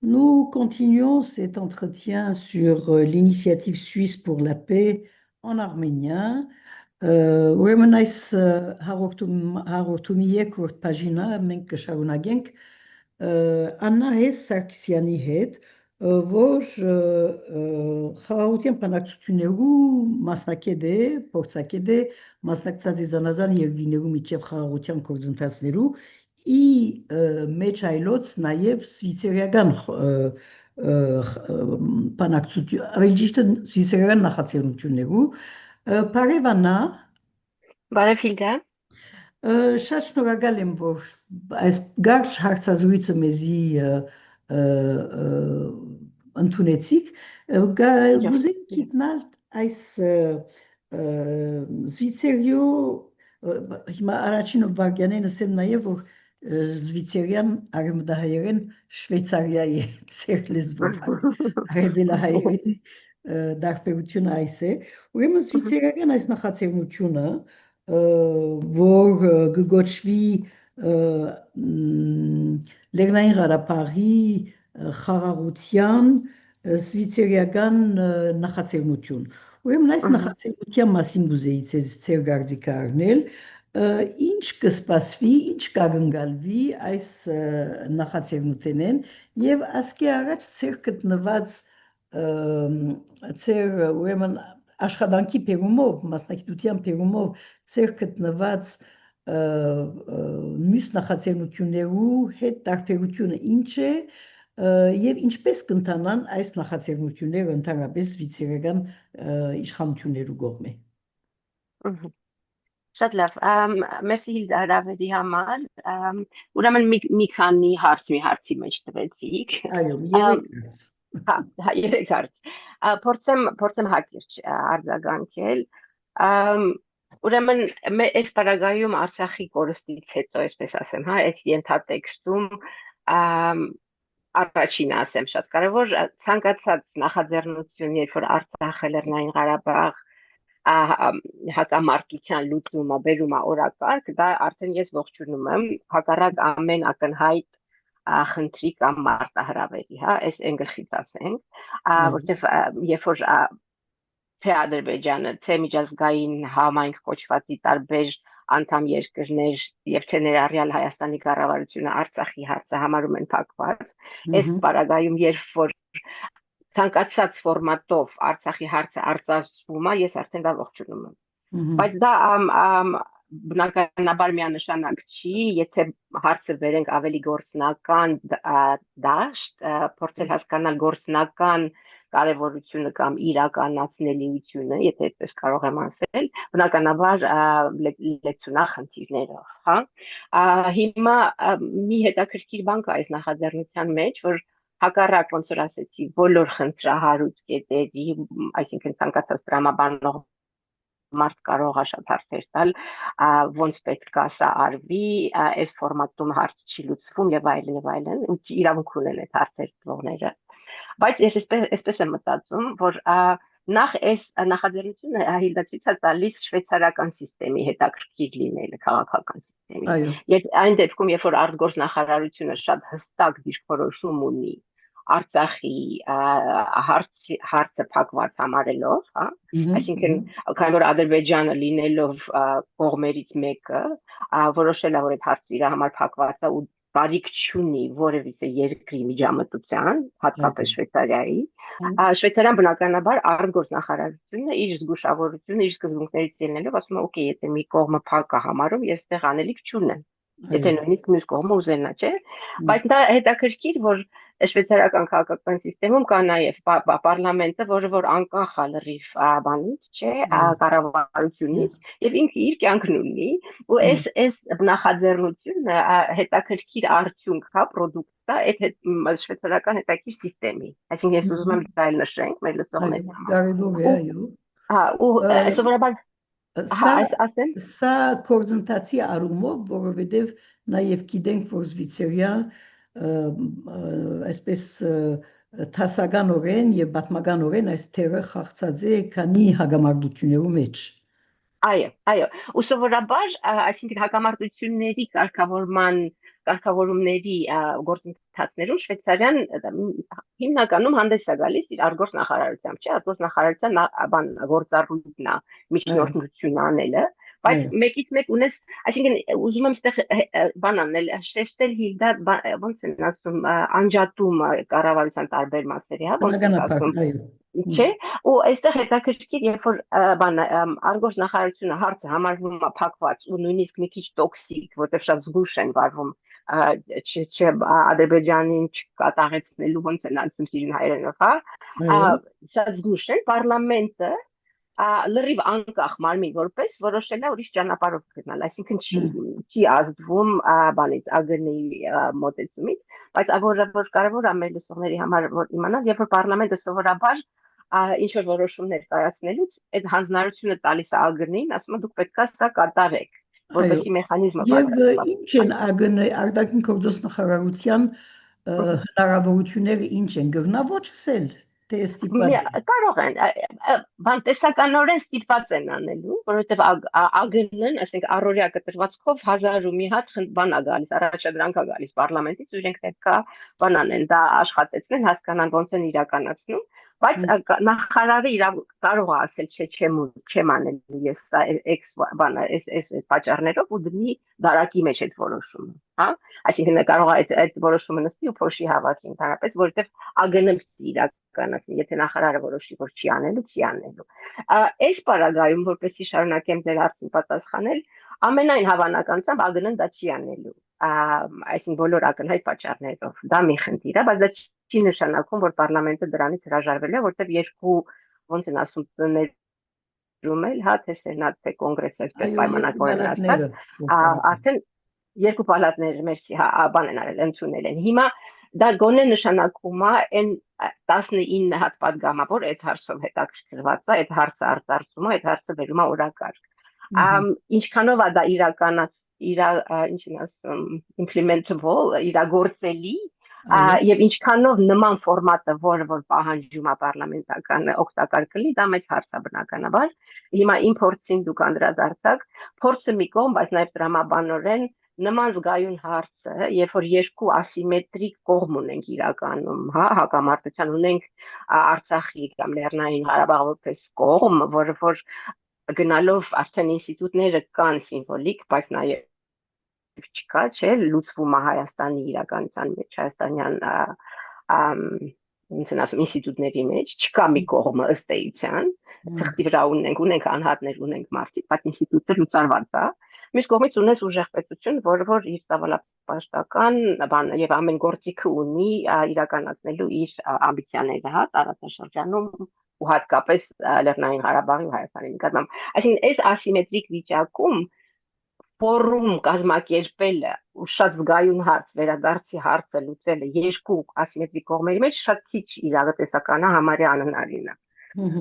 Nous continuons cet entretien sur l'initiative suisse pour la paix en arménien. Ուրեմն այս հաղորդումի երկրորդ բաժինը մենք կշարունակենք Աննա Հես Սարգսյանի հետ, որ խաղաղության բանակցություններու մասնակետ է, փորձագետ է, մասնակցած է զանազան երկրներու միջև խաղաղության գործընթացներու ի մեջ այլոց նաև սվիցերիական բանակցություն, ավելի ճիշտ է սվիցերիական նախաձեռնություններու Բարև Աննա, Բարև Հիլդա, շատ շնորհակալ եմ, որ այս գարշ հարցազրույցը մեզի ընդունեցիք, գուզենք գիտնալ այս Զվիցերիո, հիմա առաջին վարդյանեն ասեմ նաև, որ Զվիցերիան արևմտահայերեն Շվեյցարիա է ծեր լեզվով, արևելահայերենի դարբերությունը այս է, ուրեմն Զվիցերիական այս նախաձեռնությունը, որ գոչվի Լեռնային Ղարաբաղի խաղաղության սվիցերիական նախաձեռնություն։ Ուրեմն այս նախաձեռնության մասին կուզեի ձեր կարծիքը առնել, ինչ կսպասվի, ինչ կակնկալվի այս նախաձեռնությունեն եւ ասկի առաջ ձեր գտնված ձեր ուրեմն աշխատանքի բերումով, մասնակցության բերումով ձեր գտնված մյուս նախաձեռնություններու հետ տարբերությունը ինչ է եւ ինչպես կընթանան այս նախաձեռնությունները ընդհանրապես սվիցերիական իշխանություններու կողմէ։ Շատ լավ, մերսի Հիլդա հրավերի համար, ուրեմն մի քանի հարցի մեջ տվեցիք։ Այո, երեք հարց։ Փորձեմ հակիրճ արձագանքել։ Ուրեմն այս պարագայում Արցախի կորստից հետո, այսպես ասեմ, այս ենթատեքստում առաջինը ասեմ շատ կարևոր ցանկացած նախաձեռնություն, երբ որ Արցախը, Լեռնային Ղարաբաղ հակամարտության լուծումը բերում է օրակարգ, դա արդեն ես ողջունում եմ, հակառակ ամեն ակնհայտ խնդրի կամ մարտահրավերի, այս այն գլխից ասենք, որտեղ երբ որ թե Ադրբեջանը, թե միջազգային համայնք կոչվածի տարբեր անդամ երկրներ եւ թե ներառյալ Հայաստանի կառավարությունը Արցախի հարցը համարում են փակված, այս պարագայում երբ որ ցանկացած ֆորմատով Արցախի հարցը արձակվում է, ես արդեն դա ողջունում եմ։ Բայց դա բնականաբար միանշանակ չի, եթե հարցը վերենք ավելի գործնական դաշտ, փորձել հասկանալ գործնական կարևորությունը կամ իրականացնելիությունը, եթե այդպես կարող եմ ասել, բնականաբար լեցունա խնդիրներով, հա։ Հիմա մի հետաքրքիր բան կա այս նախաձեռնության մեջ, որ հակառակ ոնց որ ասեցի, բոլոր խնդրահարույց կետերի, այսինքն ցանկացած տրամաբանող մարդ կարող է շատ հարցեր տալ, ոնց պետք է սա արվի, այս ֆորմատում հարց չի լուծվում եւ այլն, իրավունք ունեն այդ հարցեր տվողները։ Բայց ես այսպես եմ մտածում, որ նախ այս նախաձեռնությունը Հիլդա ցույց է տալիս շվեյցարական համակարգի հետաքրքիր լինելը, քաղաքական համակարգի։ Ես այն դեպքում, երբ որ արտգործնախարարությունը շատ հստակ դիրքորոշում ունի Արցախի հարցը փակված համարելով, հա, այսինքն քանի որ Ադրբեջանը լինելով կողմերից մեկը որոշել է, որ այդ հարցը իր համար փակված է ու բարիք չունի որևիցե երկրի միջամտության, հատկապես Շվեյցարիայի, Շվեյցարիան բնականաբար արտգործնախարարությունը իր զգուշավորությունը, իր սկզբունքներից ելնելով ասում է, օքեյ, եթե մի կողմը փակ է համարում, ես այդտեղ անելիք չունեմ։ Եթե նույնիսկ մյուս կողմը ուզենա, չէ՞։ Բայց դա հետաքրքիր, որ շվեյցարական քաղաքական համակարգում կա նաև պարլամենտը, որը որ անկախ է լրիվ բանից, չէ, կառավարությունից, եւ ինքը իր կյանքն ունի, ու այս նախաձեռնությունը հետաքրքիր արդյունք կա, պրոդուկտ է այդ շվեյցարական հետաքրքիր համակարգի։ Այսինքն ես ուզում եմ դա նշենք մեր լսողների համար։ Կարևոր է, այո։ Ու սովորաբար Սա գործընթացի առումով, որովհետև նաև գիտենք, որ Զվիցերիան այսպես թասականորեն եւ պատմականորեն այս թերը խաղացած է քանի հագամարտություններու մեջ։ Այո, ու սովորաբար, այսինքն հակամարտությունների կարգավորման կարգավորումների գործընթացներում Շվեյցարիան հիմնականում հանդես է գալիս իր արտգործ նախարարությամբ, չէ՞, արտգործ նախարարության գործառույթն է միջնորդություն անելը, բայց մեկից մեկ ունես, այսինքն ուզում եմ այդտեղ բան անել, շեշտել Հիլդա, ոնց են ասում, անջատումը կառավարության տարբեր մասերի, հա, ոնց են ասում, չէ՞, ու այստեղ հետաքրքիր, երբ որ արտգործ նախարարությունը հարցը համարվում է փակված ու նույնիսկ մի քիչ տոքսիկ, որտեղ շատ զգուշ են վարվում Ադրբեջանին չկատաղեցնելու, ոնց են ասում սիրուն հայերենով, հա, շատ զգուշ են, պարլամենտը լրիվ անկախ մարմին որպես որոշել է ուրիշ ճանապարհով գնալ, այսինքն չի ազդվում բանից ԱԳՆ-ի մոտեցումից, բայց որ կարևոր է մեր լսողների համար որ իմանալ, երբ որ պարլամենտը սովորաբար ինչ որ որոշումներ կայացնելուց այդ հանձնարարությունը տալիս է ԱԳՆ-ին, ասում է դուք պետք է սա կատարեք, որպեսզի մեխանիզմը եւ ինչ են ԱԳՆ արտաքին գործոս նախարարության հնարավորությունները ինչ են գտնավորել թե ստիպված կարող են տեսականորեն ստիպված են անելու, որովհետև ԱԳՆ-ն, ասենք առօրյա կտրվածքով 1000 ու մի հատ բան է գալիս, առաջադրանք է գալիս պարլամենտից ու իրենք պետք է բան անեն, դա աշխատեցնեն, հասկանան ոնց են իրականացնում, բայց նախարարը կարող է ասել չէ չեմ անելու ես սա էքս բանը այս պատճառներով ու դնի դարակի մեջ այդ որոշումը, հա, այսինքն կարող է այդ որոշումը նստի ու փոշի հավաքի ընդհանրապես, որովհետև ԱԳՆ-ն իրականացնի, եթե նախարարը որոշի, որ չի անելու։ Այս պարագայում, որպեսզի շարունակեմ ձեր հարցին պատասխանել, ամենայն հավանականությամբ ԱԳՆ-ն դա չի անելու, այսինքն բոլոր ակնհայտ պատճառներով, դա մի խնդիր է, բայց դա չի նշանակում, որ պարլամենտը դրանից հրաժարվել է, որտեղ երկու, ոնց են ասում, տներում էլ, հա, թե սենատ, թե կոնգրես, այսպես պայմանավորորեն ասած, արդեն երկու պալատներ, մերսի, հա, բան են արել, ընդունել են։ Հիմա դա գոնե նշանակում է այն 19 հատ պատգամավոր այդ հարցով հետաքրքրված է, այդ հարցը արտարծում է, այդ հարցը վերում է օրակարգ։ Ինչքանով է դա ինչ են ասում, implementable, իրագործելի, եւ ինչքանով նման ֆորմատը, որը որ պահանջում է պարլամենտական օգտակար կլինի, դա մեծ հարց է բնականաբար։ Հիմա իմ փորձին դուք անդրադարձաք, փորձը մի կողմ, բայց նաեւ տրամաբանորեն նման զգայուն հարցը, երբ որ երկու ասիմետրիկ կողմ ունենք իրականում, հա, հակամարտության ունենք Արցախի կամ Լեռնային Ղարաբաղի որպես կողմ, որը որ գնալով արդեն ինստիտուտները կան սիմվոլիկ, բայց նաեւ չկա, չէ, լուծվում է Հայաստանի իրականության մեջ, հայաստանյան ոնց են ասում, ինստիտուտների մեջ, չկա մի կողմը ըստ էության, թղթի վրա ունենք անհատներ, ունենք մարդիկ, բայց ինստիտուտը լուծարված է։ Մյուս կողմից ունես ուժեղ պետություն, որը որ իր ծավալապաշտական բանը եւ ամեն գործիքը ունի իրականացնելու իր ամբիցիաները, հա, տարածաշրջանում ու հատկապես Լեռնային Ղարաբաղի ու Հայաստանի նկատմամբ։ Այսինքն այս ասիմետրիկ վիճակում ֆորում կազմակերպելը ու շատ զգայուն հարց, վերադարձի հարցը լուծելը երկու ասիմետրիկ կողմերի մեջ շատ քիչ իրավատեսական է, համարյա անհնարին է։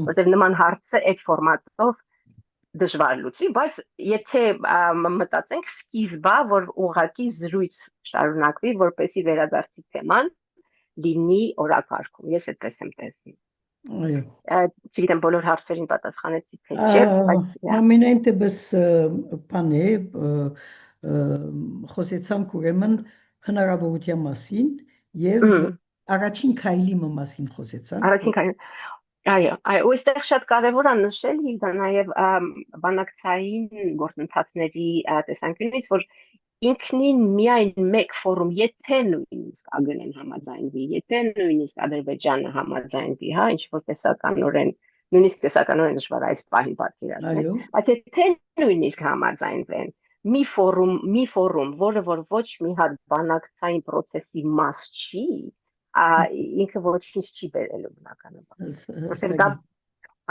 Որտեղ նման հարցը այդ ֆորմատով դժվար լուծի, բայց եթե մտածենք սկիզբա, որ ուղղակի զրույց շարունակվի, որպեսզի վերադարձի թեման լինի օրակարգում, ես այդպես եմ տեսնում։ Չգիտեմ բոլոր հարցերին պատասխանեցի թե չէ, բայց ամենայն դեպս բան է, խոսեցանք ուրեմն հնարավորության մասին եւ առաջին քայլի մասին խոսեցանք։ Առաջին քայլը Այո, այստեղ շատ կարևոր է նշել դա նաև բանակցային գործընթացների տեսանկյունից, որ ինքնին միայն մեկ ֆորում, եթե նույնիսկ ԱԳՆ-ն համաձայնվի, եթե նույնիսկ Ադրբեջանը համաձայնվի, հա, ինչ որ տեսականորեն, նույնիսկ տեսականորեն դժվար այս պահին պատկերացնել, բայց եթե նույնիսկ համաձայնվեն, մի ֆորում, որը որ ոչ մի հատ բանակցային process-ի մաս չի, ինքը ոչինչ չի բերելու բնականաբար։ Որտեղ դա,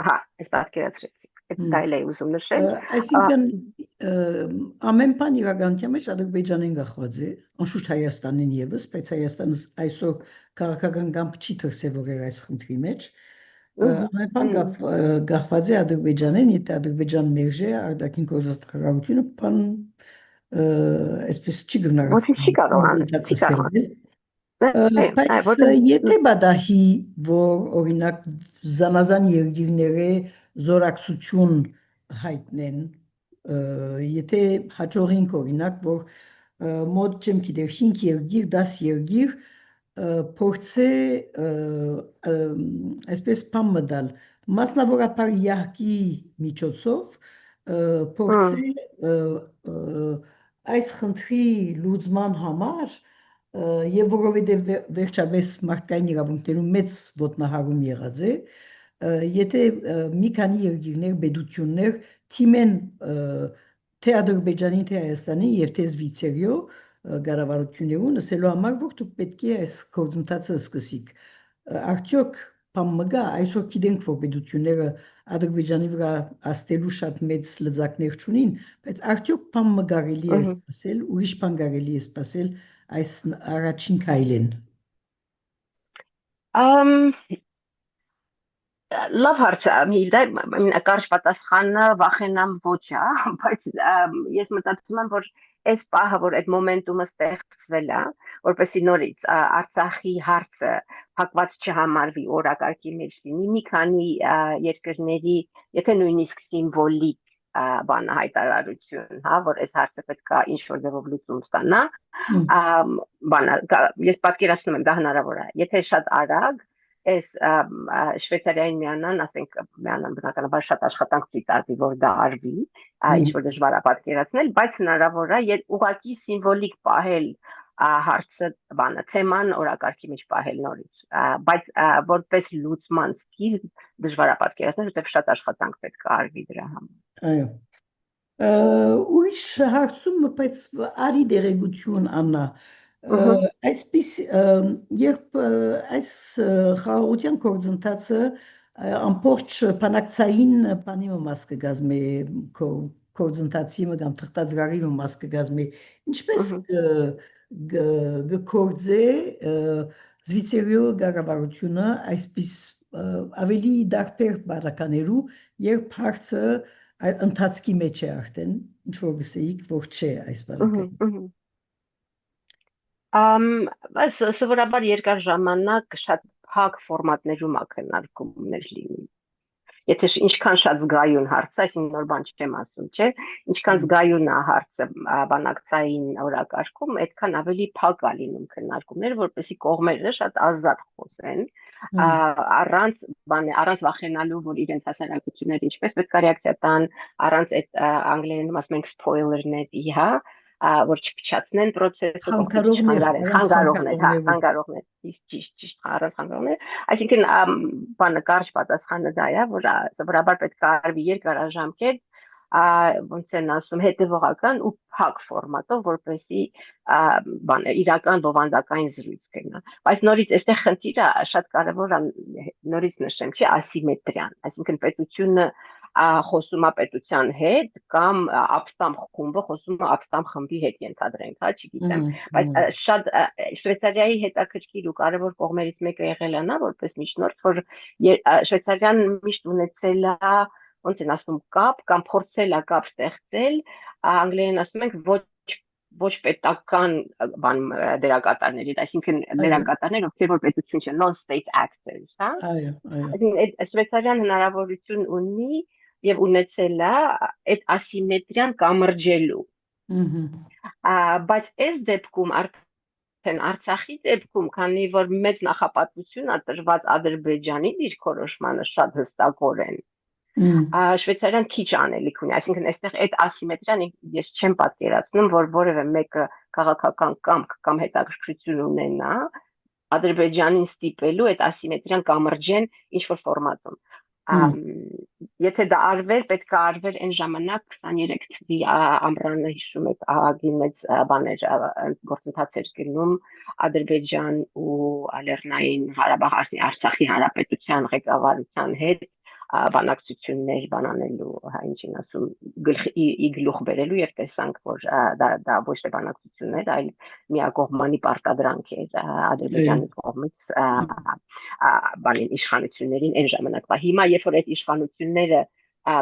հա, այս պատկերացրեցիք, դա էլ է ուզում նշել։ Այսինքն ամեն բան իրականության մեջ Ադրբեջանին գախված է, անշուշտ Հայաստանին եւս, բայց Հայաստանը այսօր քաղաքական կամք չի դրսևորել այս խնդրի մեջ։ Ամեն բան գախված է Ադրբեջանին, եթե Ադրբեջան մերժե արտաքին գործընկերությունը, բան այսպես չի գնահատվում։ Ոչինչ չի կարող անել։ Բայց եթե բադահի, որ օրինակ զանազան երկիրները զորակցություն հայտնեն, եթե հաջողենք օրինակ, որ մոտ չեմ գիտեր 5 երկիր, 10 երկիր փորձե այսպես բան մտալ մասնավորապես յահկի միջոցով փորձե այս խնդրի լուծման համար եւ որովհետեւ վերջապես մարդկային իրավունքներում մեծ ոտնահարում եղած է եթե մի քանի երկիրներ բեդություններ թիմեն թե Ադրբեջանի, թե Հայաստանի եւ թե Զվիցերիո կառավարություններուն ասելու համար որ դուք պետք է այս գործընթացը սկսեք արդյոք բամգա այսօր գիտենք որ բեդությունները Ադրբեջանի վրա աստելու շատ մեծ լծակներ չունին բայց արդյոք բամը կարելի է սպասել ուրիշ բան կարելի է սպասել այս առաջին քայլին Լավ հարց է, Միլդա, կարճ պատասխանը վախենամ ոչ է, բայց ես մտածում եմ, որ այս պահը, որ այդ մոմենտումը ստեղծվել է, որպեսզի նորից Արցախի հարցը փակված չհամարվի օրակարգի մեջ լինի, մի քանի երկրների, եթե նույնիսկ սիմվոլիկ բան հայտարարություն, հա, որ այս հարցը պետք է ինչ-որ ձևով լուծում ստանա, ես պատկերացնում եմ, դա հնարավոր է, եթե շատ արագ Այս Շվեյցարիային միանան, ասենք միանան բնականաբար շատ աշխատանք չի տարվի, որ դա արվի, ինչ-որ դժվար է պատկերացնել, բայց հնարավոր է ուղղակի սիմվոլիկ պահել հարցը, թեման օրակարգի մեջ պահել նորից, բայց որպես լուծման սկիզբ դժվար է պատկերացնել, որտեղ շատ աշխատանք պետք է արվի դրա համար։ Այո։ Ուրիշ հարցում, բայց արի դերեկություն Աննա, այսպես երբ այս խաղաղության գործընթացը ամբողջ բանակցային բանի մաս կգազմի գործընթացի կամ թղթածրարի մաս կգազմի ինչպես գործե Զվիցերիո կառավարությունը այսպես ավելի դարբեր բարականերու երբ հարցը ընթացքի մեջ է արդեն ինչ որ գսեիք որ չէ այս բարակը Սովորաբար երկար ժամանակ շատ փակ ֆորմատներում ակնարկումներ լինի։ Եթե ինչքան շատ զգայուն հարց է, այսինքն նոր բան չեմ ասում, չէ, ինչքան զգայուն է հարցը բանակցային օրակարգում, այդքան ավելի փակ է լինում քննարկումները, որպեսզի կողմերը շատ ազատ խոսեն, առանց վախենալու, որ իրենց հասարակությունները ինչպես պետք է ռեակցիա տան, առանց այդ անգլերենում ասում ենք սփոյլերների, հա, որ չփչացնեն process-ը, խանգարողներ, ճիշտ, առանց խանգարողներ, այսինքն բանը կարճ պատասխանը դա է, որ սովորաբար պետք է արվի երկարաժամկետ, ոնց են ասում, հետևողական ու փակ ֆորմատով, որպեսզի իրական բովանդակային զրույց կգնա։ Բայց նորից այստեղ խնդիրը շատ կարևոր է, նորից նշեմ, չի ասիմետրիան, այսինքն պետությունը խոսում է պետության հետ կամ ապստամբ խումբը խոսում է ապստամբ խմբի հետ ենթադրենք, հա, չգիտեմ, բայց շատ Շվեյցարիայի հետաքրքիր ու կարևոր կողմերից մեկը եղել է նա, որպես միջնորդ, որ Շվեյցարիան միշտ ունեցել է, ոնց են ասում, կապ կամ փորձել է կապ ստեղծել, անգլերեն ասում ենք ոչ պետական դերակատարների, այսինքն դերակատարներ, ովքեր որ պետություն չեն, non-state actors, հա։ Այսինքն Շվեյցարիան հնարավորություն ունի եւ ունեցել է այդ ասիմետրիան կամրջելու։ Բայց այս դեպքում արդեն Արցախի դեպքում, քանի որ մեծ նախապատվություն է տրված Ադրբեջանի դիրքորոշմանը շատ հստակորեն, Շվեյցարիան քիչ անելիք ունի, այսինքն այստեղ այդ ասիմետրիան ես չեմ պատկերացնում, որ որևէ մեկը քաղաքական կամք կամ հետաքրքրություն ունենա Ադրբեջանին ստիպելու այդ ասիմետրիան կամրջեն ինչ-որ ֆորմատում։ Եթե դա արվեր, պետք է արվեր այն ժամանակ 23 թվականի ամռանը հիշում եք ահագին մեծ բաներ գործընթացեր գնում Ադրբեջան ու Լեռնային Ղարաբաղ Արցախի հանրապետության ղեկավարության հետ բանակցություններ բանանելու, ինչին ասում, գլուխ բերելու եւ տեսանք, որ դա ոչ թե բանակցություններ, այլ միակողմանի պարտադրանք էր Ադրբեջանի կողմից բանին իշխանություններին այն ժամանակվա։ Հիմա երբ որ այդ իշխանությունները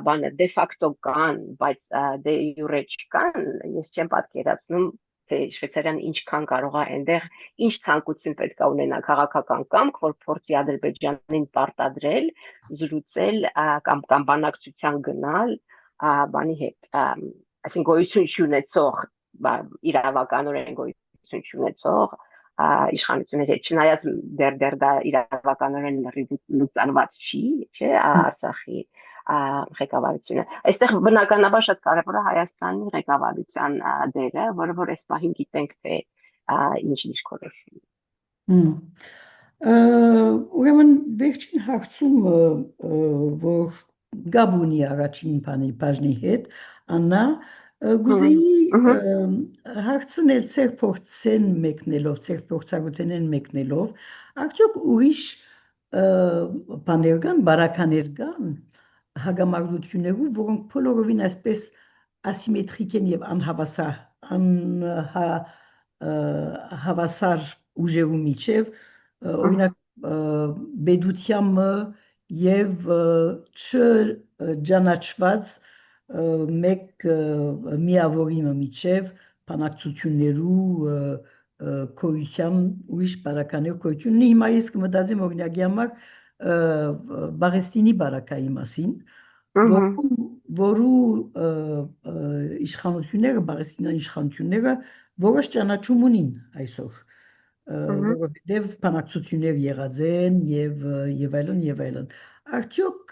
բանը դե ֆակտո կան, բայց դե յուրե չկան, ես չեմ պատկերացնում թե Շվեյցարիան ինչքան կարող է այնտեղ ինչ ցանկություն պետք է ունենա քաղաքական կամք, որ փորձի Ադրբեջանին պարտադրել, զրուցել կամ բանակցության գնալ բանի հետ, այսինքն գոյություն չունեցող իրավականորեն գոյություն չունեցող իշխանությունների հետ, չնայած դեռ դա իրավականորեն լուծարված չի, չէ, Արցախի ղեկավարությունը։ Այստեղ բնականաբար շատ կարևոր է Հայաստանի ղեկավարության դերը, որը որ այս պահին գիտենք թե ինչ դիրքորոշում։ Ուրեմն վերջին հարցումը, որ գաբ ունի առաջին բաժնի հետ, Աննա, գուզեի հարցնել ծեր փորձեն մեկնելով, ծեր փորձագութենեն մեկնելով, արդյոք ուրիշ բաներ կան, բարականեր կան հագամարտություններով, որոնք բոլորովին այսպես ասիմետրիկ են եւ անհավասար ուժերու միջև, օրինակ բեդությամը եւ չճանաչված մեկ միավորիմը միջև բանակցություններու քոյության ուրիշ բարականեր քոյություն ունի։ Հիմա ես կմտածեմ օրինակի համար Բաղեստինի բարակայի մասին, որու իշխանությունները, Բաղեստինյան իշխանությունները որոշ ճանաչում ունին այսօր, որովհետև բանակցություններ եղած են եւ այլն։ Արդյոք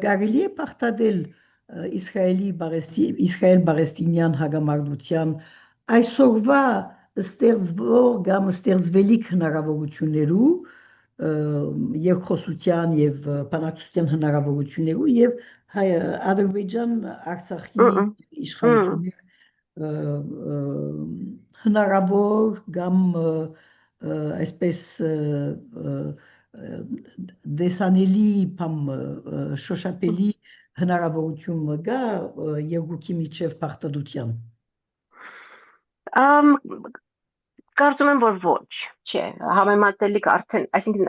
կարելի է պարտադել Իսրայել-Բաղեստինյան հագամարտության այսօրվա ստեղծվող կամ ստեղծվելիք հնարավորություններու երկխոսության եւ բանակցության հնարավորություններու եւ Ադրբեջան-Արցախի իշխանությունների հնարավոր կամ այսպես դեսանելի շոշափելի հնարավորություն կա երկուքի միջև պարտադության։ Կարծում եմ, որ ոչ, չէ, համեմատելիք արդեն, այսինքն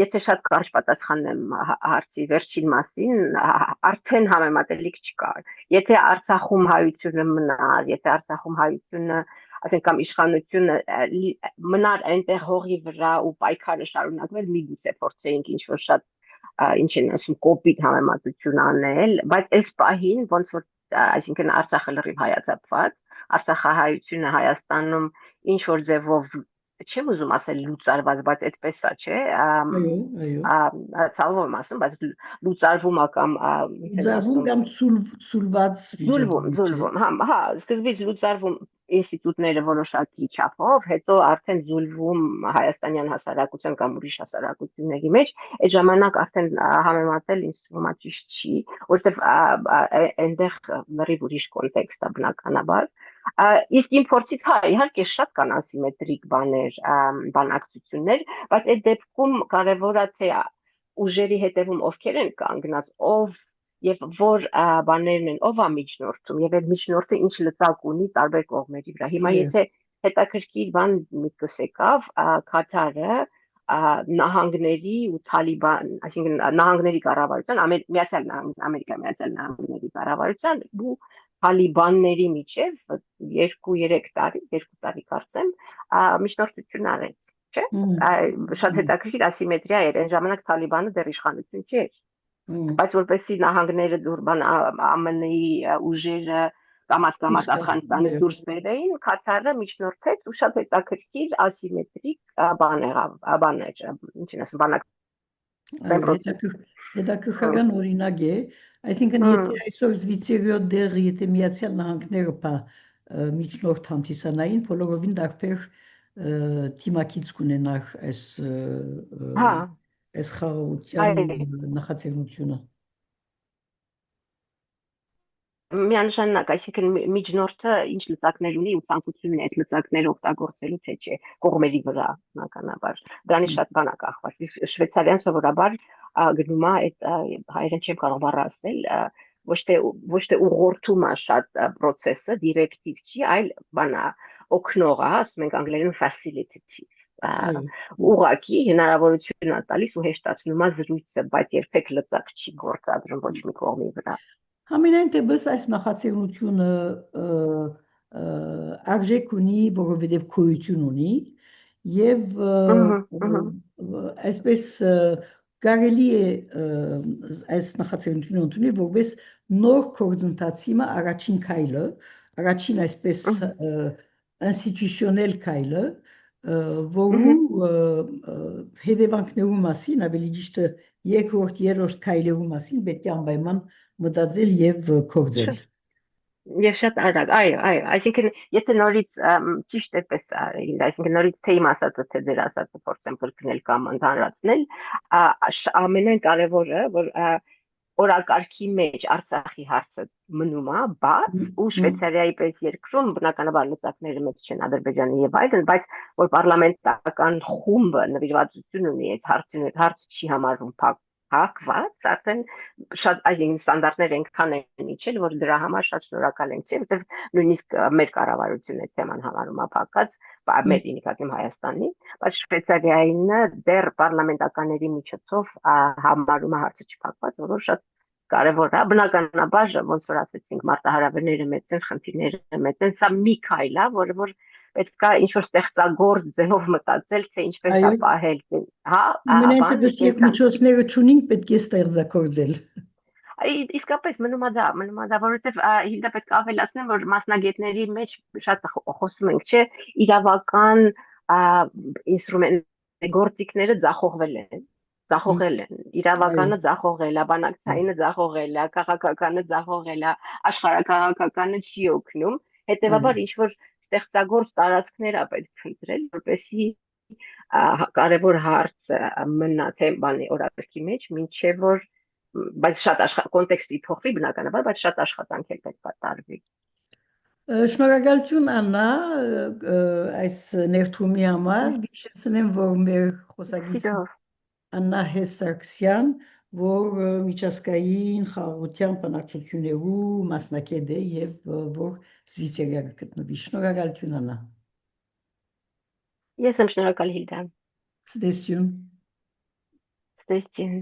եթե շատ կարճ պատասխանեմ հարցի վերջին մասին, արդեն համեմատելիք չկար։ Եթե Արցախում հայությունը մնար, եթե Արցախում հայությունը, ասենք կամ իշխանությունը մնար այնտեղ հողի վրա ու պայքարը շարունակվեր, միգուցե փորձեինք ինչ-որ շատ ինչ են ասում կոպիտ համեմատություն անել, բայց այս պահին ոնց որ այսինքն Արցախը լրիվ հայացապված, Արցախահայությունը Հայաստանում ինչ որ ձևով չեմ ուզում ասել լուծարված, բայց այդպես է, չէ։ Ցավով եմ ասում, բայց լուծարվում է կամ կամ զուլվում, հա, սկզբից լուծարվում ինստիտուտները որոշակի չափով, հետո արդեն զուլվում հայաստանյան հասարակության կամ ուրիշ հասարակությունների մեջ, այդ ժամանակ արդեն համեմատել ինձ թվում է ճիշտ չի, որովհետև այնտեղ լրիվ ուրիշ կոնտեքստ է բնականաբար։ Իսկ իմ փորձից հա իհարկե շատ կան ասիմետրիկ բաներ, բանակցություններ, բայց այդ դեպքում կարևոր է թե ուժերի հետևում ովքեր են կանգնած, ով եւ որ բաներն են, ով է միջնորդում եւ այդ միջնորդը ինչ լծակ ունի տարբեր կողմերի վրա։ Հիմա եթե հետաքրքիր բան միտքս եկավ, Քաթարը նահանգների ու Թալիբան, այսինքն նահանգների կառավարության, Միացյալ Նահանգների կառավարության ու Թալիբանների միջև 2-3 տարի կարծեմ միջնորդություն արեց, չէ՞։ Շատ հետաքրքիր ասիմետրիա էր, այն ժամանակ Թալիբանը դեռ իշխանություն չէր, բայց որպեսզի նահանգները դուրբան ԱՄՆ-ի ուժերը կամաց Աֆղանստանից դուրս բերեին, Քաթարը միջնորդեց ու շատ հետաքրքիր ասիմետրիկ բաներ, ինչին ասում, բանակցություն։ Հետաքրքրական օրինակ է, այսինքն եթե այսօր Զվիցերիո դեղ, եթե Միացյալ Նահանգները միջնորդ հանդիսանային, բոլորովին դարբեր թիմակից կունենար այս խաղաղության նախաձեռնությունը։ Միանշանակ, այսինքն միջնորդը ինչ լծակներ ունի ու ցանկություն ունի այդ լծակները օգտագործելու թե չէ կողմերի վրա բնականաբար։ Դրանից շատ բան է կախված։ Շվեյցարիան սովորաբար գնում է այդ հայերեն չեմ կարող բառը ասել, ոչ թե ուղղորդում է շատ process-ը, դիրեկտիվ չի, այլ բան է օգնող է, ասում ենք անգլերեն facilitative։ Ուղղակի հնարավորություն է տալիս ու հեշտացնում է զրույցը, բայց երբեք լծակ չի գործադրում ոչ մի կողմի վրա։ Համենայն դեպս այս նախաձեռնությունը արժեք ունի, որովհետև գոյություն ունի եւ այսպես կարելի է այս նախաձեռնությունը ընդունել որպես նոր գործընթացի առաջին քայլը, առաջին այսպես ինստիտուցիոնել քայլը, որու հետևանքներու մասին, ավելի ճիշտ երկրորդ, երրորդ քայլերու մասին պետք է անպայման մտածել եւ կործել։ Եվ շատ արագ, այո, այսինքն եթե նորից ճիշտ էպես արել, այսինքն նորից թե իմ ասածը, թե ձեր ասածը փորձեմ կրկնել կամ ընդհանրացնել, ամենայն կարևորը, որ օրակարգի մեջ Արցախի հարցը մնում է բաց ու Շվեյցարիայի պես երկրում բնականաբար լծակները մեծ չեն Ադրբեջանի եւ այլն, բայց որ պարլամենտական խումբը նվիրվածություն ունի այդ հարցին, այդ հարցը չի համարվում փակված, արդեն շատ այսինքն ստանդարտներ այնքան են իջել, որ դրա համար շատ շնորհակալ ենք, չէ՞, որտեղ նույնիսկ մեր կառավարությունը այդ թեման համարում է փակած, մեր ինքնատիպ Հայաստանի, բայց Շվեյցարիայինը դեռ պարլամենտականների միջոցով համարում է հարցը չփակված, որը շատ կարևոր է, բնականաբար ոնց որ ասեցինք, մարտահրավերները մեծ են, խնդիրները մեծ են, սա մի քայլ է, որը պետք է ինչ-որ ստեղծագործ ձևով մտածել, թե ինչպես է պահել, հա, ամենայնպես երբ միջոցները չունենք, պետք է ստեղծագործել։ Իսկապես մնում է դա, որովհետև Հիլդա պետք է ավելացնեմ, որ մասնագետների մեջ շատ խոսում ենք, չէ, իրավական ինստրումենտ գործիքները ձախողել են, իրավականը ձախողել է, բանակցայինը ձախողել է, քաղաքականը ձախողել է, աշխարհակաղակականը չի օգնում, հետևաբար ինչ-որ ստեղծագործ տարածքներ է պետք փնտրել, որպեսզի կարևոր հարցը մնա թե բանի օրակարգի մեջ, մինչև որ բայց շատ կոնտեքստի փոխվի բնականաբար, բայց շատ աշխատանք էլ պետք է տարվի։ Շնորհակալություն Աննա, այս ներդրումի համար, հիշեցնեմ, որ մեր խոսակիցը Աննա Հեսարքսյան, որ միջազգային խաղաղության բանակցություններու մասնակից է եւ որ Շվեյցարիա գտնվի։ Շնորհակալություն Աննա։ Ես եմ շնորհակալ Հիլդա։ Ստեսյուն։ Ստեսյուն։